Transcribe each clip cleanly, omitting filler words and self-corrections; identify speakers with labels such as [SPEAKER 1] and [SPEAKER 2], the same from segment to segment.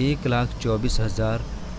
[SPEAKER 1] 1,24,000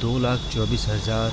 [SPEAKER 1] 2,24,000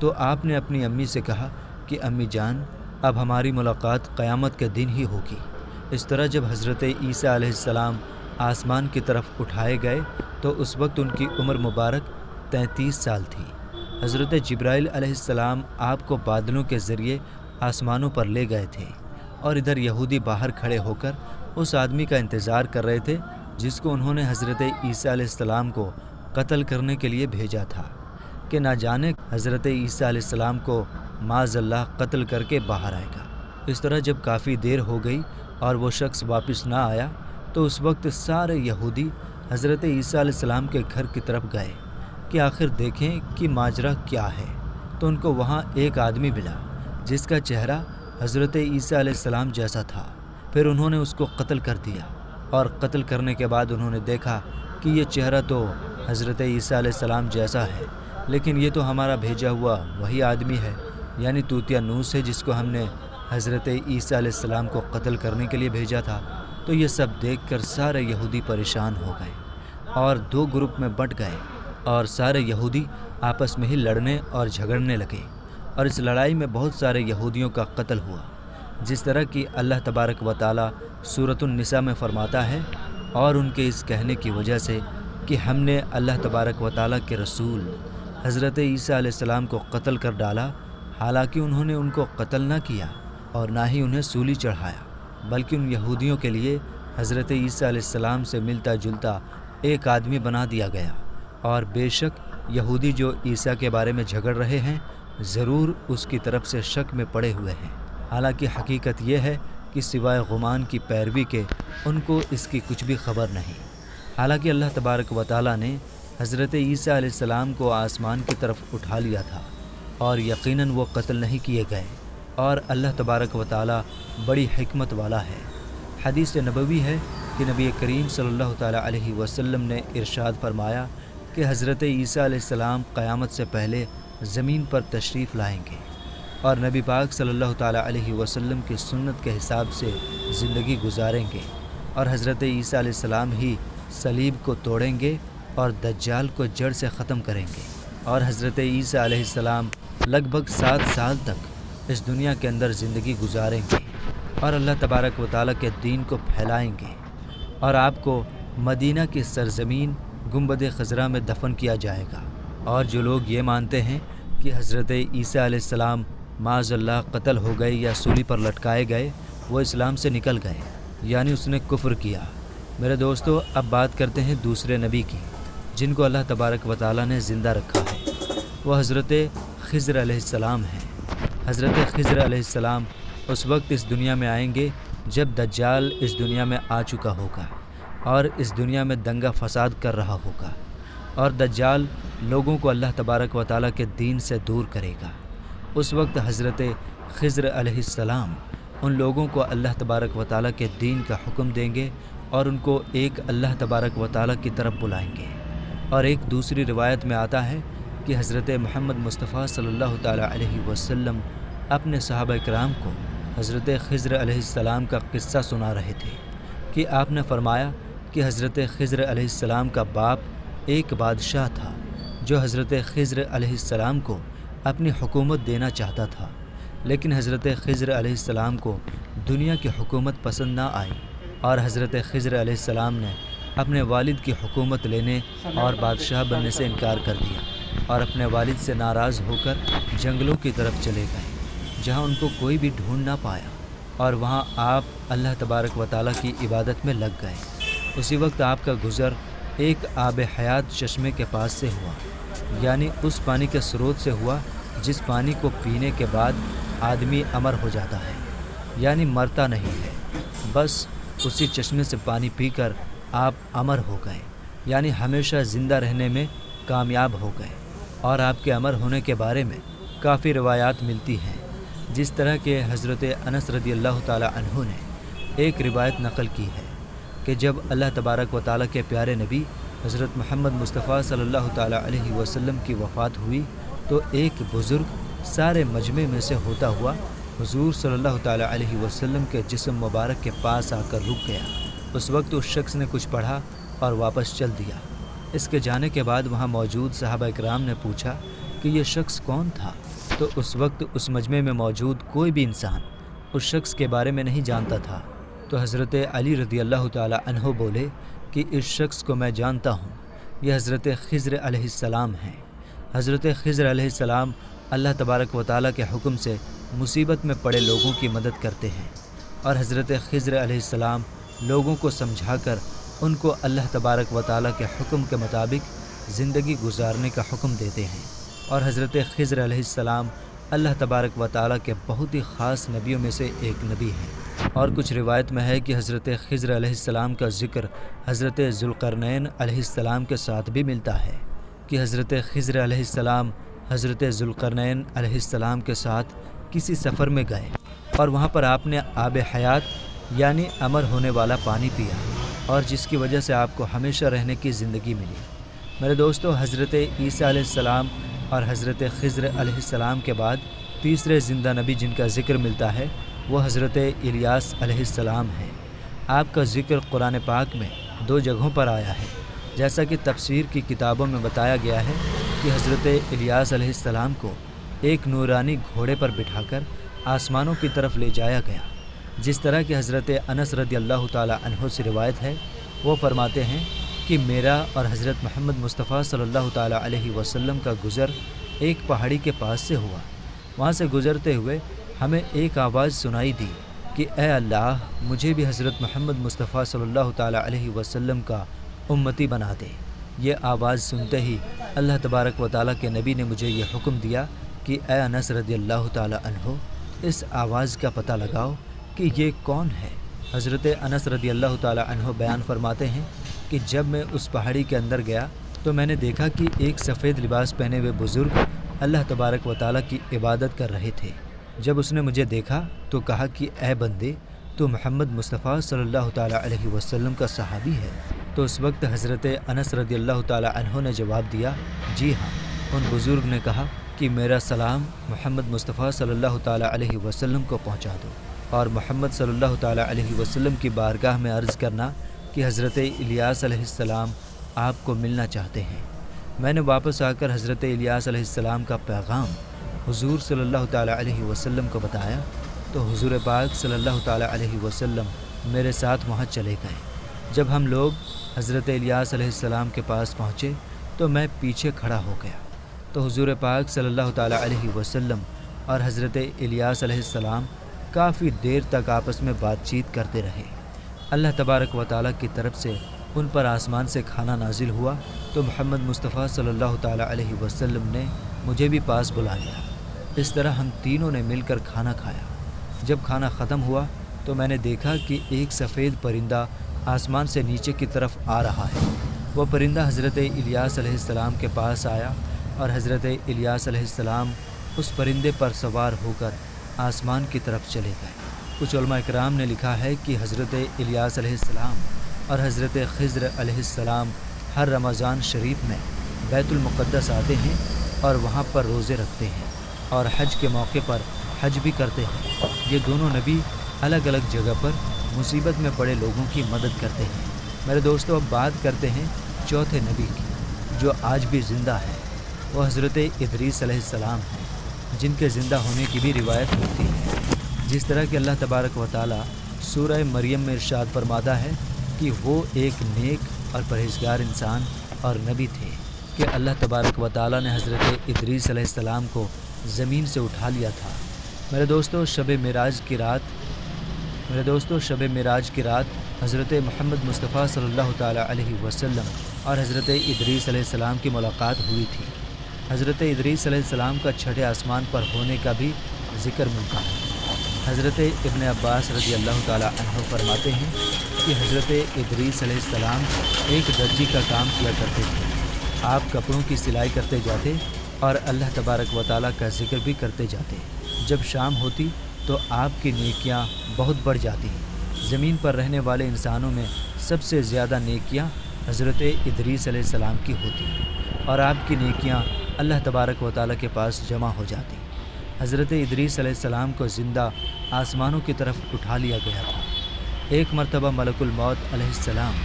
[SPEAKER 1] تو آپ نے اپنی امی سے کہا کہ امی جان، اب ہماری ملاقات قیامت کے دن ہی ہوگی۔ اس طرح جب حضرت عیسیٰ علیہ السلام آسمان کی طرف اٹھائے گئے تو اس وقت ان کی عمر مبارک 33 سال تھی۔ حضرت جبرائیل علیہ السلام آپ کو بادلوں کے ذریعے آسمانوں پر لے گئے تھے، اور ادھر یہودی باہر کھڑے ہو کر اس آدمی کا انتظار کر رہے تھے جس کو انہوں نے حضرت عیسیٰ علیہ السلام کو قتل کرنے کے لیے بھیجا تھا، کہ نہ جانے حضرت عیسیٰ علیہ السلام کو معاذ اللہ قتل کر کے باہر آئے گا۔ اس طرح جب کافی دیر ہو گئی اور وہ شخص واپس نہ آیا تو اس وقت سارے یہودی حضرت عیسیٰ علیہ السلام کے گھر کی طرف گئے کہ آخر دیکھیں کہ ماجرا کیا ہے۔ تو ان کو وہاں ایک آدمی ملا جس کا چہرہ حضرت عیسیٰ علیہ السلام جیسا تھا۔ پھر انہوں نے اس کو قتل کر دیا، اور قتل کرنے کے بعد انہوں نے دیکھا کہ یہ چہرہ تو حضرت عیسیٰ علیہ السلام جیسا ہے، لیکن یہ تو ہمارا بھیجا ہوا وہی آدمی ہے، یعنی طوطیا نوس ہے جس کو ہم نے حضرت عیسیٰ علیہ السلام کو قتل کرنے کے لیے بھیجا تھا۔ تو یہ سب دیکھ کر سارے یہودی پریشان ہو گئے اور دو گروپ میں بٹ گئے، اور سارے یہودی آپس میں ہی لڑنے اور جھگڑنے لگے، اور اس لڑائی میں بہت سارے یہودیوں کا قتل ہوا، جس طرح کہ اللہ تبارک و تعالیٰ سورۃ النساء میں فرماتا ہے، اور ان کے اس کہنے کی وجہ سے کہ ہم نے اللہ تبارک و تعالیٰ کے رسول حضرت عیسیٰ علیہ السلام کو قتل کر ڈالا، حالانکہ انہوں نے ان کو قتل نہ کیا اور نہ ہی انہیں سولی چڑھایا، بلکہ ان یہودیوں کے لیے حضرت عیسیٰ علیہ السلام سے ملتا جلتا ایک آدمی بنا دیا گیا۔ اور بے شک یہودی جو عیسیٰ کے بارے میں جھگڑ رہے ہیں ضرور اس کی طرف سے شک میں پڑے ہوئے ہیں، حالانکہ حقیقت یہ ہے کہ سوائے غمان کی پیروی کے ان کو اس کی کچھ بھی خبر نہیں۔ حالانکہ اللہ تبارک و تعالیٰ نے حضرت عیسیٰ علیہ السلام کو آسمان کی طرف اٹھا لیا تھا، اور یقیناً وہ قتل نہیں کیے گئے، اور اللہ تبارک و تعالیٰ بڑی حکمت والا ہے۔ حدیث نبوی ہے کہ نبی کریم صلی اللہ تعالیٰ علیہ وسلم نے ارشاد فرمایا کہ حضرت عیسیٰ علیہ السلام قیامت سے پہلے زمین پر تشریف لائیں گے، اور نبی پاک صلی اللہ تعالیٰ علیہ وسلم کی سنت کے حساب سے زندگی گزاریں گے، اور حضرت عیسیٰ علیہ السلام ہی صلیب کو توڑیں گے اور دجال کو جڑ سے ختم کریں گے، اور حضرت عیسیٰ علیہ السلام لگ بھگ 7 سال تک اس دنیا کے اندر زندگی گزاریں گے، اور اللہ تبارک و تعالیٰ کے دین کو پھیلائیں گے، اور آپ کو مدینہ کی سرزمین گنبد خضرا میں دفن کیا جائے گا۔ اور جو لوگ یہ مانتے ہیں کہ حضرت عیسیٰ علیہ السلام معاذ اللہ قتل ہو گئے یا سولی پر لٹکائے گئے، وہ اسلام سے نکل گئے، یعنی اس نے کفر کیا۔ میرے دوستو، اب بات کرتے ہیں دوسرے نبی کی جن کو اللہ تبارک و تعالیٰ نے زندہ رکھا ہے، وہ حضرت خضر علیہ السلام ہیں۔ حضرت خضر علیہ السلام اس وقت اس دنیا میں آئیں گے جب دجال اس دنیا میں آ چکا ہوگا اور اس دنیا میں دنگا فساد کر رہا ہوگا، اور دجال لوگوں کو اللہ تبارک و تعالیٰ کے دین سے دور کرے گا۔ اس وقت حضرت خضر علیہ السلام ان لوگوں کو اللہ تبارک و تعالیٰ کے دین کا حکم دیں گے اور ان کو ایک اللہ تبارک و تعالیٰ کی طرف بلائیں گے۔ اور ایک دوسری روایت میں آتا ہے کہ حضرت محمد مصطفیٰ صلی اللہ تعالیٰ علیہ وسلم اپنے صحابہ کرام کو حضرت خضر علیہ السلام کا قصہ سنا رہے تھے کہ آپ نے فرمایا کہ حضرت خضر علیہ السلام کا باپ ایک بادشاہ تھا جو حضرت خضر علیہ السلام کو اپنی حکومت دینا چاہتا تھا، لیکن حضرت خضر علیہ السلام کو دنیا کی حکومت پسند نہ آئی، اور حضرت خضر علیہ السلام نے اپنے والد کی حکومت لینے اور بادشاہ بننے سے انکار کر دیا، اور اپنے والد سے ناراض ہو کر جنگلوں کی طرف چلے گئے جہاں ان کو کوئی بھی ڈھونڈ نہ پایا، اور وہاں آپ اللہ تبارک و تعالیٰ کی عبادت میں لگ گئے۔ اسی وقت آپ کا گزر ایک آب حیات چشمے کے پاس سے ہوا، یعنی اس پانی کے سروت سے ہوا جس پانی کو پینے کے بعد آدمی امر ہو جاتا ہے، یعنی مرتا نہیں ہے، بس اسی چشمے سے پانی پی کر آپ امر ہو گئے، یعنی ہمیشہ زندہ رہنے میں کامیاب ہو گئے۔ اور آپ کے امر ہونے کے بارے میں کافی روایات ملتی ہیں، جس طرح کہ حضرت انس رضی اللہ تعالیٰ عنہ نے ایک روایت نقل کی ہے کہ جب اللہ تبارک و تعالیٰ کے پیارے نبی حضرت محمد مصطفیٰ صلی اللہ تعالیٰ علیہ وسلم کی وفات ہوئی تو ایک بزرگ سارے مجمع میں سے ہوتا ہوا حضور صلی اللہ تعالیٰ علیہ وسلم کے جسم مبارک کے پاس آ کر رک گیا۔ اس وقت اس شخص نے کچھ پڑھا اور واپس چل دیا۔ اس کے جانے کے بعد وہاں موجود صحابہ کرام نے پوچھا کہ یہ شخص کون تھا، تو اس وقت اس مجمع میں موجود کوئی بھی انسان اس شخص کے بارے میں نہیں جانتا تھا۔ تو حضرت علی رضی اللہ تعالی عنہ بولے کہ اس شخص کو میں جانتا ہوں، یہ حضرت خضر علیہ السلام ہیں۔ حضرت خضر علیہ السلام اللہ تبارک و تعالیٰ کے حکم سے مصیبت میں پڑے لوگوں کی مدد کرتے ہیں، اور حضرت خضر علیہ السلام لوگوں کو سمجھا کر ان کو اللہ تبارک و تعالیٰ کے حکم کے مطابق زندگی گزارنے کا حکم دیتے ہیں۔ اور حضرت خضر علیہ السلام اللہ تبارک و تعالیٰ کے بہت ہی خاص نبیوں میں سے ایک نبی ہیں۔ اور کچھ روایت میں ہے کہ حضرت خضر علیہ السلام کا ذکر حضرت ذوالقرنین علیہ السلام کے ساتھ بھی ملتا ہے کہ حضرت خضر علیہ السلام حضرت ذوالقرنین علیہ السلام کے ساتھ کسی سفر میں گئے، اور وہاں پر آپ نے آب حیات یعنی امر ہونے والا پانی پیا، اور جس کی وجہ سے آپ کو ہمیشہ رہنے کی زندگی ملی۔ میرے دوستو، حضرت عیسیٰ علیہ السلام اور حضرت خضر علیہ السلام کے بعد تیسرے زندہ نبی جن کا ذکر ملتا ہے وہ حضرت الیاس علیہ السلام ہیں۔ آپ کا ذکر قرآن پاک میں 2 جگہوں پر آیا ہے، جیسا کہ تفسیر کی کتابوں میں بتایا گیا ہے کہ حضرت الیاس علیہ السلام کو ایک نورانی گھوڑے پر بٹھا کر آسمانوں کی طرف لے جایا گیا، جس طرح کہ حضرت انس رضی اللہ تعالی عنہ سے روایت ہے، وہ فرماتے ہیں کہ میرا اور حضرت محمد مصطفیٰ صلی اللہ تعالی علیہ وسلم کا گزر ایک پہاڑی کے پاس سے ہوا۔ وہاں سے گزرتے ہوئے ہمیں ایک آواز سنائی دی کہ اے اللہ، مجھے بھی حضرت محمد مصطفیٰ صلی اللہ تعالی علیہ وسلم کا امتی بنا دے۔ یہ آواز سنتے ہی اللہ تبارک و تعالیٰ کے نبی نے مجھے یہ حکم دیا کہ اے انس رضی اللہ تعالی عنہ، اس آواز کا پتہ لگاؤ کہ یہ کون ہے۔ حضرت انس رضی اللہ تعالی عنہ بیان فرماتے ہیں کہ جب میں اس پہاڑی کے اندر گیا تو میں نے دیکھا کہ ایک سفید لباس پہنے ہوئے بزرگ اللہ تبارک و تعالیٰ کی عبادت کر رہے تھے۔ جب اس نے مجھے دیکھا تو کہا کہ اے بندے، تو محمد مصطفیٰ صلی اللہ تعالی علیہ وسلم کا صحابی ہے۔ تو اس وقت حضرت انس رضی اللہ تعالی عنہ نے جواب دیا، جی ہاں۔ ان بزرگ نے کہا کہ میرا سلام محمد مصطفیٰ صلی اللہ تعالی علیہ وسلم کو پہنچا دو، اور محمد صلی اللہ تعالی علیہ وسلم کی بارگاہ میں عرض کرنا کہ حضرت الیاس علیہ السلام آپ کو ملنا چاہتے ہیں۔ میں نے واپس آ کر حضرت الیاس علیہ السلام کا پیغام حضور صلی اللہ تعالی علیہ وسلم کو بتایا، تو حضور پاک صلی اللہ تعالی علیہ وسلم میرے ساتھ وہاں چلے گئے۔ جب ہم لوگ حضرت الیاس علیہ السلام کے پاس پہنچے تو میں پیچھے کھڑا ہو گیا، تو حضور پاک صلی اللہ تعالی علیہ وسلم اور حضرت الیاس علیہ السلام کافی دیر تک آپس میں بات چیت کرتے رہے۔ اللہ تبارک و تعالیٰ کی طرف سے ان پر آسمان سے کھانا نازل ہوا، تو محمد مصطفیٰ صلی اللہ تعالی علیہ وسلم نے مجھے بھی پاس بلا لیا۔ اس طرح ہم تینوں نے مل کر کھانا کھایا۔ جب کھانا ختم ہوا تو میں نے دیکھا کہ ایک سفید پرندہ آسمان سے نیچے کی طرف آ رہا ہے۔ وہ پرندہ حضرت الیاس علیہ السلام کے پاس آیا، اور حضرت الیاس علیہ السلام اس پرندے پر سوار ہو کر آسمان کی طرف چلے گئے۔ کچھ علماء اکرام نے لکھا ہے کہ حضرت الیاس علیہ السلام اور حضرت خضر علیہ السلام ہر رمضان شریف میں بیت المقدس آتے ہیں اور وہاں پر روزے رکھتے ہیں، اور حج کے موقع پر حج بھی کرتے ہیں۔ یہ دونوں نبی الگ الگ جگہ پر مصیبت میں پڑے لوگوں کی مدد کرتے ہیں۔ میرے دوستو، اب بات کرتے ہیں چوتھے نبی کی جو آج بھی زندہ ہے۔ وہ حضرت ادریس علیہ السلام ہیں، جن کے زندہ ہونے کی بھی روایت ملتی ہے۔ جس طرح کہ اللہ تبارک و تعالیٰ سورہ مریم میں ارشاد فرماتا ہے کہ وہ ایک نیک اور پرہیزگار انسان اور نبی تھے کہ اللہ تبارک و تعالیٰ نے حضرت ادریس علیہ السلام کو زمین سے اٹھا لیا تھا۔ میرے دوستو، شب معراج کی رات حضرت محمد مصطفیٰ صلی اللہ تعالی علیہ وسلم اور حضرت ادریس علیہ السلام کی ملاقات ہوئی تھی۔ حضرت ادریس علیہ السلام کا چھٹے آسمان پر ہونے کا بھی ذکر ملتا ہے۔ حضرت ابن عباس رضی اللہ تعالی عنہ فرماتے ہیں کہ حضرت ادریس علیہ السلام ایک درزی کا کام کیا کرتے تھے۔ آپ کپڑوں کی سلائی کرتے جاتے اور اللہ تبارک و تعالیٰ کا ذکر بھی کرتے جاتے۔ جب شام ہوتی تو آپ کی نیکیاں بہت بڑھ جاتی۔ زمین پر رہنے والے انسانوں میں سب سے زیادہ نیکیاں حضرت ادریس علیہ السلام کی ہوتی، اور آپ کی نیکیاں اللہ تبارک و تعالیٰ کے پاس جمع ہو جاتی۔ حضرت ادریس علیہ السلام کو زندہ آسمانوں کی طرف اٹھا لیا گیا تھا۔ ایک مرتبہ ملک الموت علیہ السلام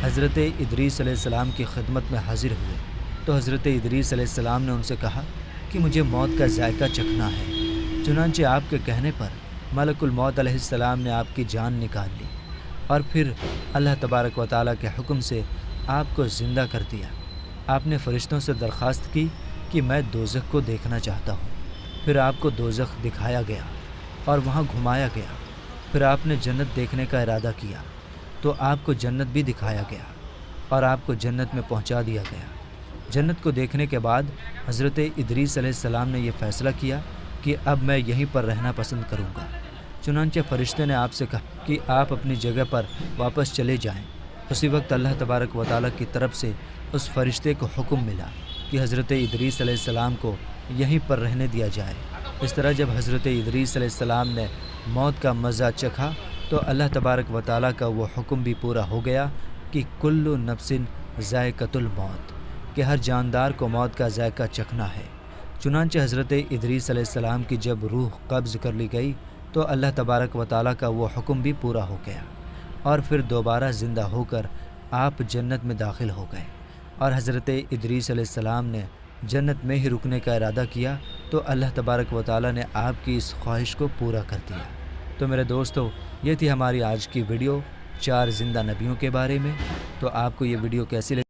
[SPEAKER 1] حضرت ادریس علیہ السلام کی خدمت میں حاضر ہوئے، تو حضرت ادریس علیہ السلام نے ان سے کہا کہ مجھے موت کا ذائقہ چکھنا ہے۔ چنانچہ آپ کے کہنے پر ملک الموت علیہ السلام نے آپ کی جان نکال لی اور پھر اللہ تبارک و تعالیٰ کے حکم سے آپ کو زندہ کر دیا۔ آپ نے فرشتوں سے درخواست کی کہ میں دوزخ کو دیکھنا چاہتا ہوں۔ پھر آپ کو دوزخ دکھایا گیا اور وہاں گھمایا گیا۔ پھر آپ نے جنت دیکھنے کا ارادہ کیا تو آپ کو جنت بھی دکھایا گیا اور آپ کو جنت میں پہنچا دیا گیا۔ جنت کو دیکھنے کے بعد حضرت ادریس علیہ السلام نے یہ فیصلہ کیا کہ اب میں یہیں پر رہنا پسند کروں گا۔ چنانچہ فرشتے نے آپ سے کہا کہ آپ اپنی جگہ پر واپس چلے جائیں۔ اسی وقت اللہ تبارک و تعالیٰ کی طرف سے اس فرشتے کو حکم ملا کہ حضرت ادریس علیہ السلام کو یہیں پر رہنے دیا جائے۔ اس طرح جب حضرت ادریس علیہ السلام نے موت کا مزہ چکھا تو اللہ تبارک و تعالیٰ کا وہ حکم بھی پورا ہو گیا کہ کل نفس ذائقۃ الموت، کہ ہر جاندار کو موت کا ذائقہ چکھنا ہے۔ چنانچہ حضرت ادریس علیہ السلام کی جب روح قبض کر لی گئی تو اللہ تبارک و تعالیٰ کا وہ حکم بھی پورا ہو گیا اور پھر دوبارہ زندہ ہو کر آپ جنت میں داخل ہو گئے۔ اور حضرت ادریس علیہ السلام نے جنت میں ہی رکنے کا ارادہ کیا تو اللہ تبارک و تعالیٰ نے آپ کی اس خواہش کو پورا کر دیا۔ تو میرے دوستو، یہ تھی ہماری آج کی ویڈیو 4 زندہ نبیوں کے بارے میں۔ تو آپ کو یہ ویڈیو کیسی لگی؟